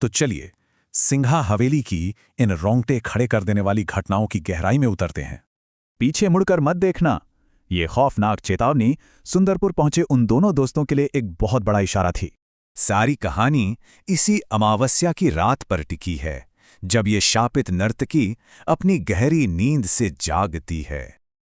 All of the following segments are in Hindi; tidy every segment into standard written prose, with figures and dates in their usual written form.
तो चलिए सिंघा हवेली की इन रोंगटे खड़े कर देने वाली घटनाओं की गहराई में उतरते हैं। पीछे मुड़कर मत देखना। ये खौफनाक चेतावनी सुंदरपुर पहुंचे उन दोनों दोस्तों के लिए एक बहुत बड़ा इशारा थी। सारी कहानी इसी अमावस्या की रात पर टिकी है, जब ये शापित नर्तकी अपनी गहरी नींद से जागती है।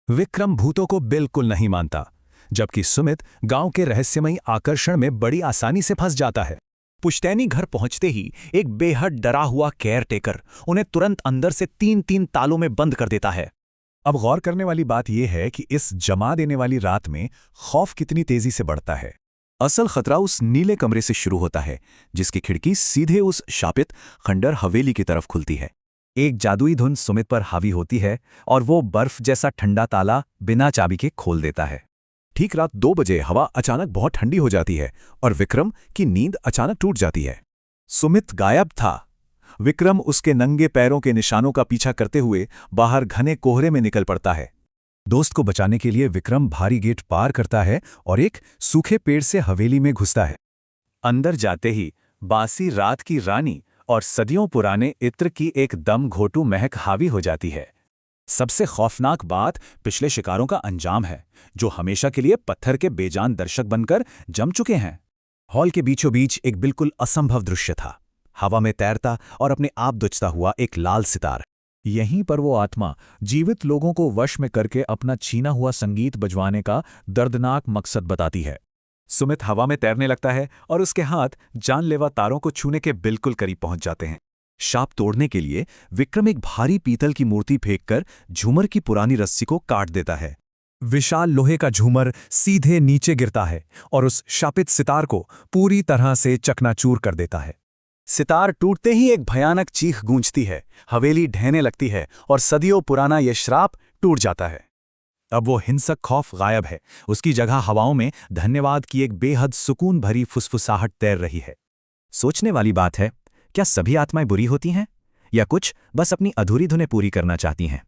विक्रम भूतों को बिल्कुल नहीं मानता, जबकि सुमित गांव के रहस्यमयी आकर्षण में बड़ी आसानी से फंस जाता है। पुश्तैनी घर पहुंचते ही एक बेहद डरा हुआ केयरटेकर उन्हें तुरंत अंदर से 3-3 तालों में बंद कर देता है। अब गौर करने वाली बात यह है कि इस जमा देने वाली रात में खौफ कितनी तेजी से बढ़ता है। असल खतरा उस नीले कमरे से शुरू होता है, जिसकी खिड़की सीधे उस शापित खंडर हवेली की तरफ खुलती है। एक जादुई धुन सुमित पर हावी होती है और वो बर्फ जैसा ठंडा ताला बिना चाबी के खोल देता है। ठीक रात 2 बजे हवा अचानक बहुत ठंडी हो जाती है और विक्रम की नींद अचानक टूट जाती है। सुमित गायब था। विक्रम उसके नंगे पैरों के निशानों का पीछा करते हुए बाहर घने कोहरे में निकल पड़ता है। दोस्त को बचाने के लिए विक्रम भारी गेट पार करता है और एक सूखे पेड़ से हवेली में घुसता है। अंदर जाते ही बासी रात की रानी और सदियों पुराने इत्र की एक दम घोटू महक हावी हो जाती है। सबसे खौफनाक बात पिछले शिकारों का अंजाम है, जो हमेशा के लिए पत्थर के बेजान दर्शक बनकर जम चुके हैं। हॉल के बीचों बीच एक बिल्कुल असंभव दृश्य था। हवा में तैरता और अपने आप दुचता हुआ एक लाल सितार। यहीं पर वो आत्मा जीवित लोगों को वश में करके अपना छीना हुआ संगीत बजवाने का दर्दनाक मकसद बताती है। सुमित हवा में तैरने लगता है और उसके हाथ जानलेवा तारों को छूने के बिल्कुल करीब पहुंच जाते हैं। शाप तोड़ने के लिए विक्रम एक भारी पीतल की मूर्ति फेंककर झूमर की पुरानी रस्सी को काट देता है। विशाल लोहे का झूमर सीधे नीचे गिरता है और उस शापित सितार को पूरी तरह से चकनाचूर कर देता है। सितार टूटते ही एक भयानक चीख गूंजती है, हवेली ढहने लगती है और सदियों पुराना यह श्राप टूट जाता है। अब वो हिंसक खौफ गायब है। उसकी जगह हवाओं में धन्यवाद की एक बेहद सुकून भरी फुसफुसाहट तैर रही है। सोचने वाली बात है, क्या सभी आत्माएं बुरी होती हैं या कुछ बस अपनी अधूरी धुनें पूरी करना चाहती हैं?